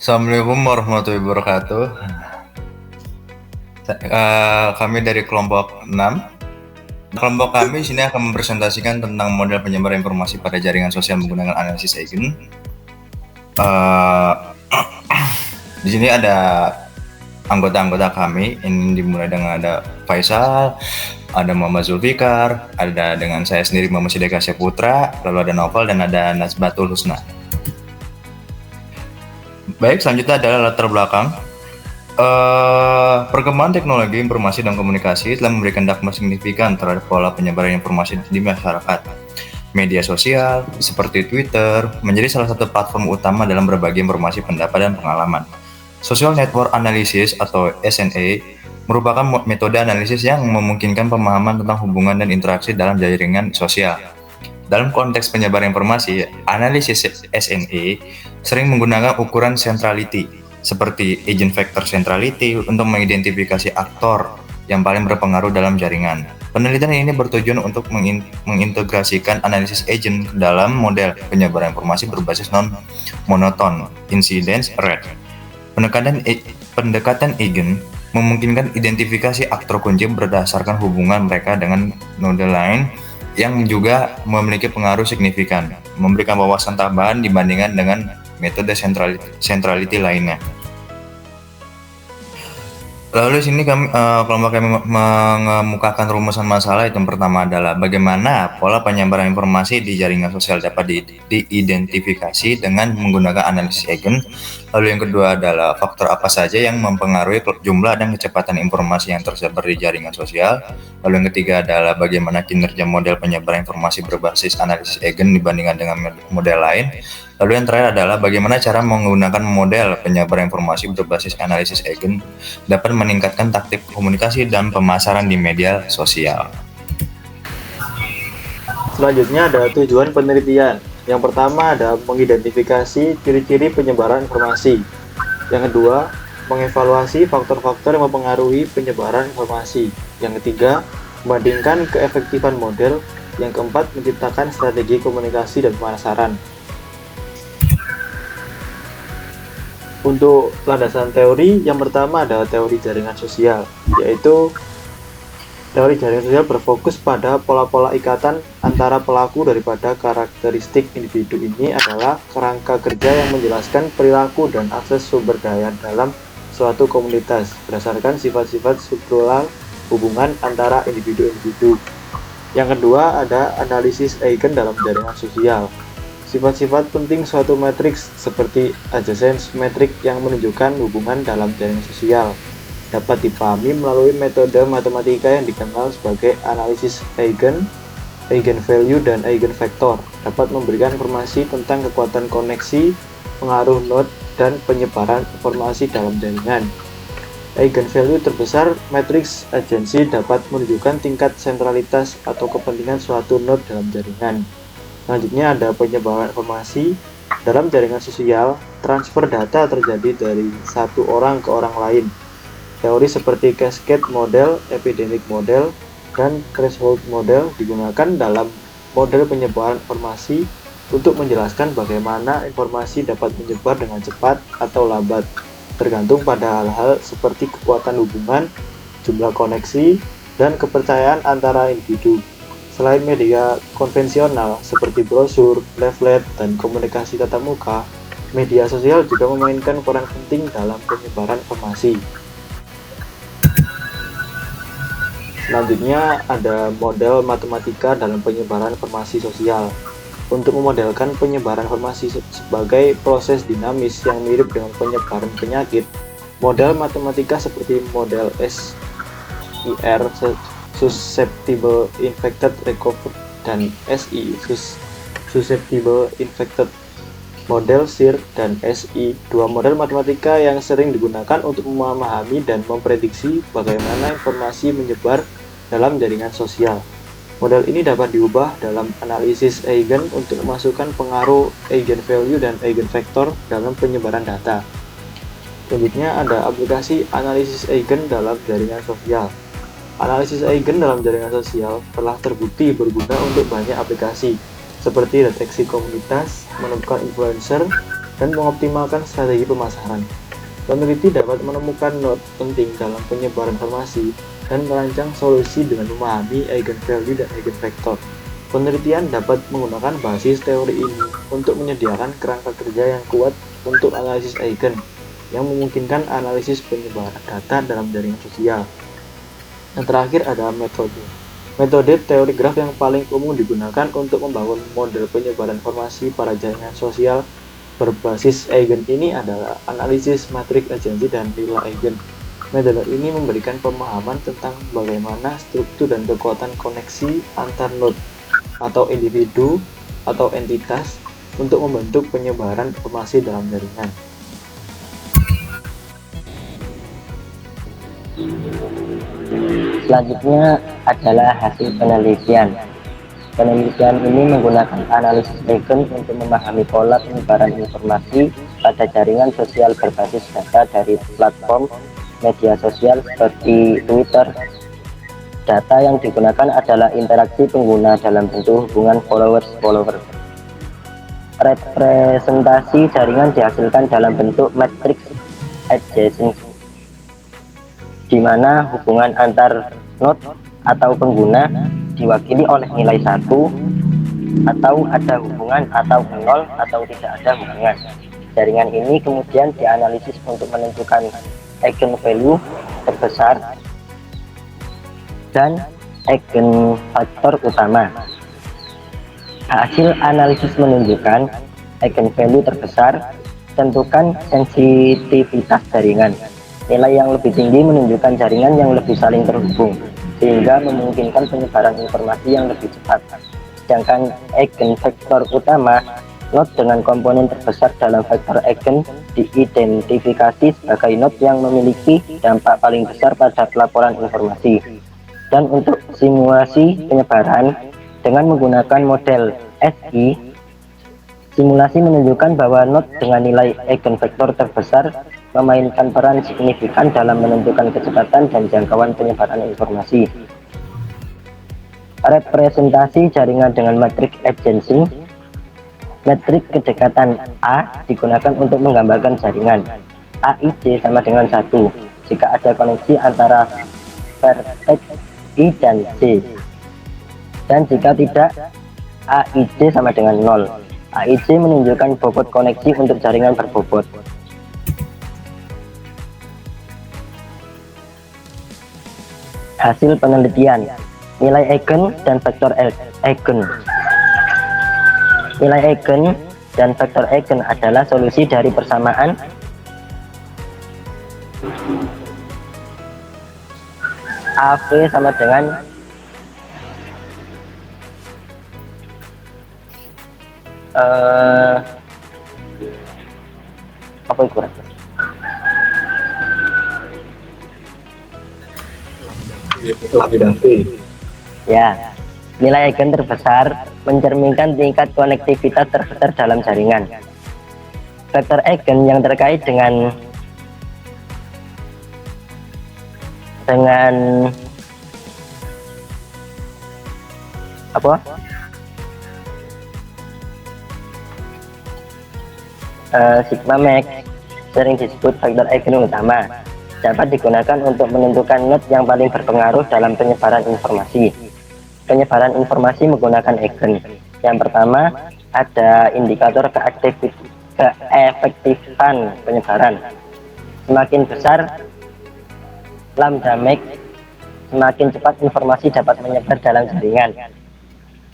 Assalamualaikum warahmatullahi wabarakatuh. Kami dari kelompok 6. Kelompok kami sini akan mempresentasikan tentang model penyebar informasi pada jaringan sosial menggunakan analisis Eigen. Di sini ada anggota-anggota kami. Ini dimulai dengan ada Faisal, ada Muhammad Zulfikar, ada dengan saya sendiri Muhammad Sideka Putra, lalu ada Novel dan ada Nasbatul Husna. Baik, selanjutnya adalah latar belakang. Perkembangan teknologi informasi dan komunikasi telah memberikan dampak signifikan terhadap pola penyebaran informasi di masyarakat. Media sosial seperti Twitter menjadi salah satu platform utama dalam berbagi informasi, pendapat, dan pengalaman. Social Network Analysis atau SNA merupakan metode analisis yang memungkinkan pemahaman tentang hubungan dan interaksi dalam jaringan sosial. Dalam konteks penyebaran informasi, analisis SNA sering menggunakan ukuran centrality seperti agent factor centrality untuk mengidentifikasi aktor yang paling berpengaruh dalam jaringan. Penelitian ini bertujuan untuk mengintegrasikan analisis agent dalam model penyebaran informasi berbasis non-monoton incidence rate. Pendekatan agent memungkinkan identifikasi aktor kunci berdasarkan hubungan mereka dengan node lain yang juga memiliki pengaruh signifikan, memberikan wawasan tambahan dibandingkan dengan metode centrality lainnya. Lalu di sini kelompok kami mengemukakan rumusan masalah. Yang pertama adalah bagaimana pola penyebaran informasi di jaringan sosial dapat diidentifikasi dengan menggunakan analisis Eigen. Lalu yang kedua adalah faktor apa saja yang mempengaruhi jumlah dan kecepatan informasi yang tersebar di jaringan sosial. Lalu yang ketiga adalah bagaimana kinerja model penyebaran informasi berbasis analisis Eigen dibandingkan dengan model lain. Lalu yang terakhir adalah bagaimana cara menggunakan model penyebaran informasi berbasis analisis Eigen dapat meningkatkan taktik komunikasi dan pemasaran di media sosial. Selanjutnya ada tujuan penelitian. Yang pertama ada mengidentifikasi ciri-ciri penyebaran informasi. Yang kedua, mengevaluasi faktor-faktor yang mempengaruhi penyebaran informasi. Yang ketiga, membandingkan keefektifan model. Yang keempat, menciptakan strategi komunikasi dan pemasaran. Untuk landasan teori, yang pertama adalah teori jaringan sosial, yaitu teori jaringan sosial berfokus pada pola-pola ikatan antara pelaku daripada karakteristik individu. Ini adalah kerangka kerja yang menjelaskan perilaku dan akses sumber daya dalam suatu komunitas berdasarkan sifat-sifat struktural hubungan antara individu-individu. Yang kedua ada analisis Eigen dalam jaringan sosial. Sifat-sifat penting suatu matriks seperti adjacency matrix yang menunjukkan hubungan dalam jaringan sosial dapat dipahami melalui metode matematika yang dikenal sebagai analisis Eigen, eigenvalue, dan eigenvektor. Dapat memberikan informasi tentang kekuatan koneksi, pengaruh node, dan penyebaran informasi dalam jaringan. Eigenvalue terbesar matriks adjacency dapat menunjukkan tingkat sentralitas atau kepentingan suatu node dalam jaringan. Selanjutnya ada penyebaran informasi. Dalam jaringan sosial, transfer data terjadi dari satu orang ke orang lain. Teori seperti cascade model, epidemic model, dan threshold model digunakan dalam model penyebaran informasi untuk menjelaskan bagaimana informasi dapat menyebar dengan cepat atau lambat, tergantung pada hal-hal seperti kekuatan hubungan, jumlah koneksi, dan kepercayaan antara individu. Selain media konvensional seperti brosur, leaflet, dan komunikasi tatap muka, media sosial juga memainkan peran penting dalam penyebaran informasi. Selanjutnya ada model matematika dalam penyebaran informasi sosial. Untuk memodelkan penyebaran informasi sebagai proses dinamis yang mirip dengan penyebaran penyakit, model matematika seperti model SIR susceptible infected recovered dan SI susceptible infected model SIR dan SI, dua model matematika yang sering digunakan untuk memahami dan memprediksi bagaimana informasi menyebar dalam jaringan sosial. Model ini dapat diubah dalam analisis Eigen untuk memasukkan pengaruh eigenvalue dan eigenvektor dalam penyebaran data. Selanjutnya ada aplikasi analisis Eigen dalam jaringan sosial. Analisis Eigen dalam jaringan sosial telah terbukti berguna untuk banyak aplikasi, seperti deteksi komunitas, menemukan influencer, dan mengoptimalkan strategi pemasaran. Peneliti dapat menemukan not penting dalam penyebaran informasi dan merancang solusi dengan memahami eigenvalue dan eigenvektor. Penelitian dapat menggunakan basis teori ini untuk menyediakan kerangka kerja yang kuat untuk analisis eigen, yang memungkinkan analisis penyebaran data dalam jaringan sosial. Yang terakhir ada metode. Metode teori graf yang paling umum digunakan untuk membangun model penyebaran informasi pada jaringan sosial berbasis eigen ini adalah analisis matriks agensi dan nilai eigen. Metode ini memberikan pemahaman tentang bagaimana struktur dan kekuatan koneksi antar node atau individu atau entitas untuk membentuk penyebaran informasi dalam jaringan. Selanjutnya adalah hasil penelitian. Penelitian ini menggunakan analisis eigen untuk memahami pola penyebaran informasi pada jaringan sosial berbasis data dari platform media sosial seperti Twitter. Data yang digunakan adalah interaksi pengguna dalam bentuk hubungan followers-follower. Representasi jaringan dihasilkan dalam bentuk matriks adjacency, di mana hubungan antar node atau pengguna diwakili oleh nilai 1, atau ada hubungan atau 0, atau tidak ada hubungan. Jaringan ini kemudian dianalisis untuk menentukan eigenvalue terbesar dan eigenfaktor utama. Hasil analisis menunjukkan eigenvalue terbesar, tentukan sensitivitas jaringan. Nilai yang lebih tinggi menunjukkan jaringan yang lebih saling terhubung, sehingga memungkinkan penyebaran informasi yang lebih cepat. Sedangkan eigenvektor utama, node dengan komponen terbesar dalam vektor eigen, diidentifikasi sebagai node yang memiliki dampak paling besar pada pelaporan informasi. Dan untuk simulasi penyebaran dengan menggunakan model SI, simulasi menunjukkan bahwa node dengan nilai eigenvektor terbesar memainkan peran signifikan dalam menentukan kecepatan dan jangkauan penyebaran informasi. Representasi jaringan dengan matriks adjacency. Matriks kedekatan A digunakan untuk menggambarkan jaringan. AIJ sama dengan 1 jika ada koneksi antara vertex I dan J. Dan jika tidak, AIJ sama dengan 0. AIJ menunjukkan bobot koneksi untuk jaringan berbobot. Hasil penelitian, nilai eigen dan vektor eigen. Nilai eigen dan vektor eigen adalah solusi dari persamaan AV sama dengan apa itu? Ya, nilai eigen terbesar mencerminkan tingkat konektivitas terbesar dalam jaringan. Vektor eigen yang terkait dengan apa? Sigma max, sering disebut vektor eigen utama, dapat digunakan untuk menentukan node yang paling berpengaruh dalam penyebaran informasi. Penyebaran informasi menggunakan eigen. Yang pertama, ada indikator keefektifan penyebaran. Semakin besar lambda max, semakin cepat informasi dapat menyebar dalam jaringan.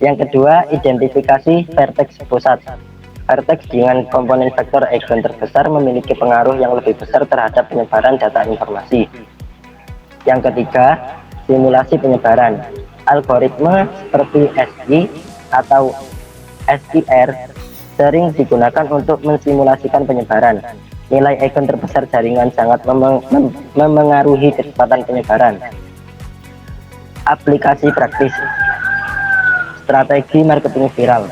Yang kedua, identifikasi vertex pusat. Vertex dengan komponen vektor eigen terbesar memiliki pengaruh yang lebih besar terhadap penyebaran data informasi. Yang ketiga, simulasi penyebaran. Algoritma seperti SI atau SIR sering digunakan untuk mensimulasikan penyebaran. Nilai eigen terbesar jaringan sangat memengaruhi kecepatan penyebaran. Aplikasi praktis. Strategi marketing viral.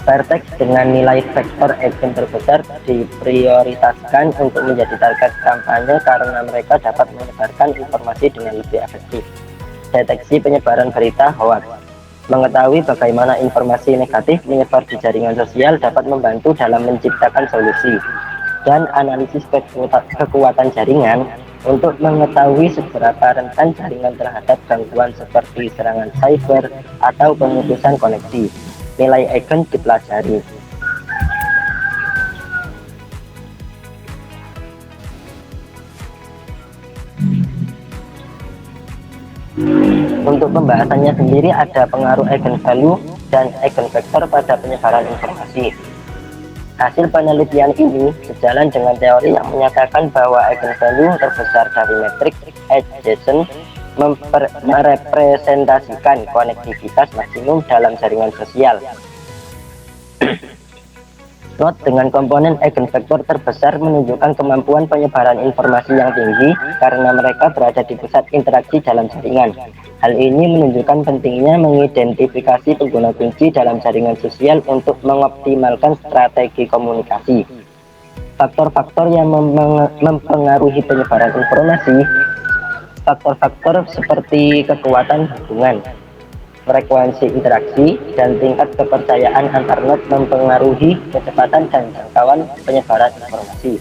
Vertex dengan nilai vektor eigen terbesar diprioritaskan untuk menjadi target kampanye karena mereka dapat menyebarkan informasi dengan lebih efektif. Deteksi penyebaran berita hoax. Mengetahui bagaimana informasi negatif menyebar di jaringan sosial dapat membantu dalam menciptakan solusi dan analisis kekuatan jaringan untuk mengetahui seberapa rentan jaringan terhadap gangguan seperti serangan cyber atau pemutusan koneksi. Nilai Eigen dipelajari. Untuk pembahasannya sendiri ada pengaruh eigenvalue dan eigenvektor pada penyebaran informasi. Hasil penelitian ini sejalan dengan teori yang menyatakan bahwa eigenvalue terbesar dari metrik adjacent merepresentasikan konektivitas maksimum dalam jaringan sosial. Node dengan komponen eigenvektor terbesar menunjukkan kemampuan penyebaran informasi yang tinggi karena mereka berada di pusat interaksi dalam jaringan. Hal ini menunjukkan pentingnya mengidentifikasi pengguna kunci dalam jaringan sosial untuk mengoptimalkan strategi komunikasi. Faktor-faktor yang mempengaruhi penyebaran informasi, faktor-faktor seperti kekuatan hubungan, frekuensi interaksi, dan tingkat kepercayaan antar node mempengaruhi kecepatan dan jangkauan penyebaran informasi.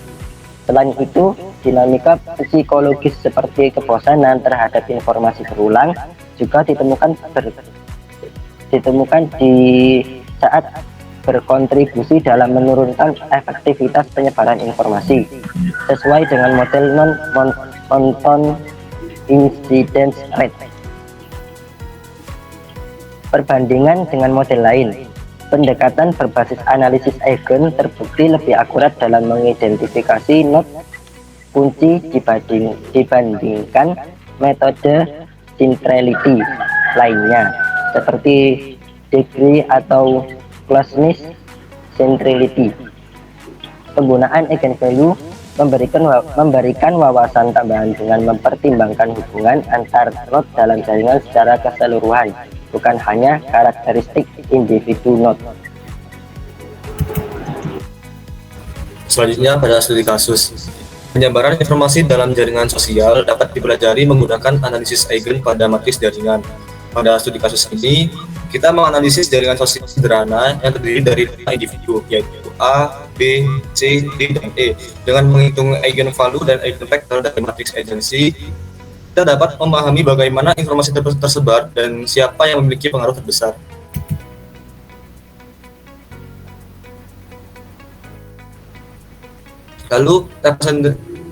Selain itu, dinamika psikologis seperti kebosanan terhadap informasi berulang juga ditemukan di saat berkontribusi dalam menurunkan efektivitas penyebaran informasi sesuai dengan model non-monoton incidence rate. Perbandingan dengan model lain, pendekatan berbasis analisis eigen terbukti lebih akurat dalam mengidentifikasi node kunci dibandingkan metode centrality lainnya seperti degree atau closeness centrality. Penggunaan eigenvalue memberikan wawasan tambahan dengan mempertimbangkan hubungan antar node dalam jaringan secara keseluruhan, bukan hanya karakteristik individu node. Selanjutnya pada studi kasus. Penyebaran informasi dalam jaringan sosial dapat dipelajari menggunakan analisis eigen pada matriks jaringan. Pada studi kasus ini, kita menganalisis jaringan sosial sederhana yang terdiri dari 5 individu, yaitu A, B, C, D, dan E. Dengan menghitung eigenvalue dan eigenvektor dari matriks agency, kita dapat memahami bagaimana informasi tersebar dan siapa yang memiliki pengaruh terbesar. Lalu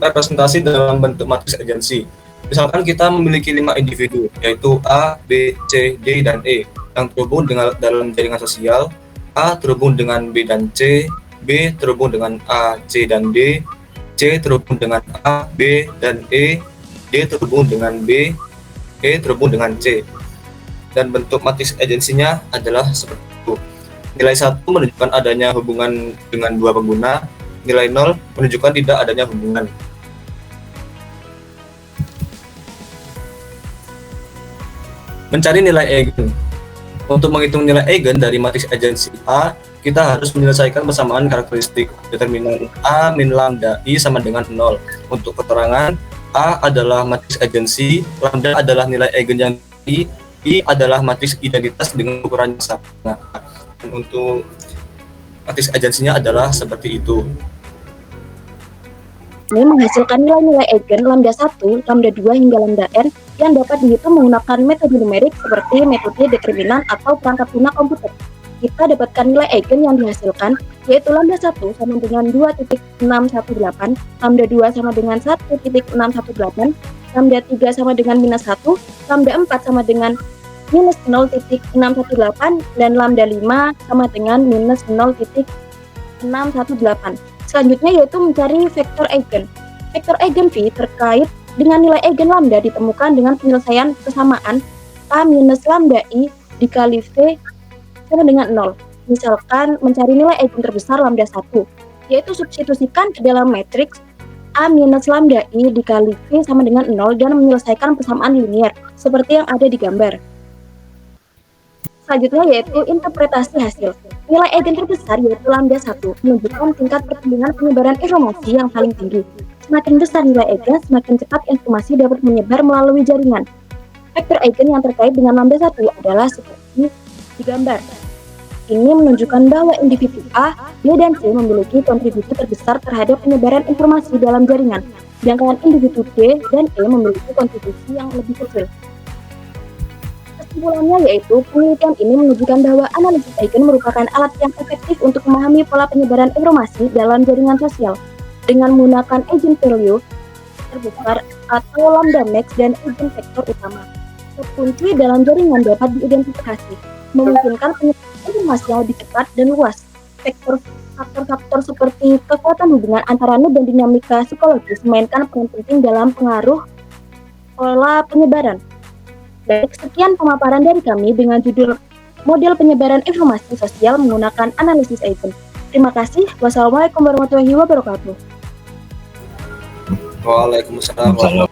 representasi dalam bentuk matriks agensi. Misalkan kita memiliki 5 individu, yaitu A, B, C, D, dan E, yang terhubung dalam jaringan sosial. A terhubung dengan B dan C, B terhubung dengan A, C, dan D, C terhubung dengan A, B, dan E, D terhubung dengan B, E terhubung dengan C. Dan bentuk matriks agensinya adalah seperti itu. Nilai 1 menunjukkan adanya hubungan dengan 2 pengguna, nilai 0 menunjukkan tidak adanya hubungan. Mencari nilai eigen. Untuk menghitung nilai eigen dari matriks agensi A, kita harus menyelesaikan persamaan karakteristik. Determinan A min lambda I sama dengan 0. Untuk keterangan, A adalah matriks agensi, lambda adalah nilai eigen yang I adalah matriks identitas dengan ukuran yang sama. Dan untuk matriks agensinya adalah seperti itu. Ini menghasilkan nilai-nilai eigen lambda 1, lambda 2 hingga lambda n yang dapat dihitung menggunakan metode numerik seperti metode determinan atau perangkat lunak komputer. Kita dapatkan nilai eigen yang dihasilkan yaitu lambda 1 sama dengan 2.618, lambda 2 sama dengan 1.618, lambda 3 sama dengan minus 1, lambda 4 sama dengan minus 0.618, dan lambda 5 sama dengan minus 0.618. Selanjutnya yaitu mencari vektor eigen. Vektor eigen V terkait dengan nilai eigen lambda ditemukan dengan penyelesaian kesamaan A minus lambda I dikali V sama dengan 0. Misalkan mencari nilai eigen terbesar lambda 1, yaitu substitusikan ke dalam matriks A minus lambda I dikali V sama dengan 0 dan menyelesaikan persamaan linier seperti yang ada di gambar. Selanjutnya yaitu interpretasi hasil. Nilai eigen terbesar yaitu lambda 1 menunjukkan tingkat perkembangan penyebaran informasi yang paling tinggi. Semakin besar nilai eigen, semakin cepat informasi dapat menyebar melalui jaringan. Vektor eigen yang terkait dengan lambda 1 adalah seperti digambar. Ini menunjukkan bahwa individu A, B, dan C memiliki kontribusi terbesar terhadap penyebaran informasi dalam jaringan, sedangkan individu D dan E memiliki kontribusi yang lebih kecil. Kesimpulannya yaitu, penelitian ini menunjukkan bahwa analisis eigen merupakan alat yang efektif untuk memahami pola penyebaran informasi dalam jaringan sosial dengan menggunakan agent value terbesar atau lambda max dan agent vektor utama. Kunci dalam jaringan dapat diidentifikasi, memungkinkan penyebaran informasi yang lebih cepat dan luas. Faktor-faktor seperti kekuatan hubungan antara node dan dinamika psikologis memainkan peran penting dalam pengaruh pola penyebaran. Baik, sekian pemaparan dari kami dengan judul Model Penyebaran Informasi Sosial Menggunakan Analisis Eigen. Terima kasih. Wassalamualaikum warahmatullahi wabarakatuh. Waalaikumsalam.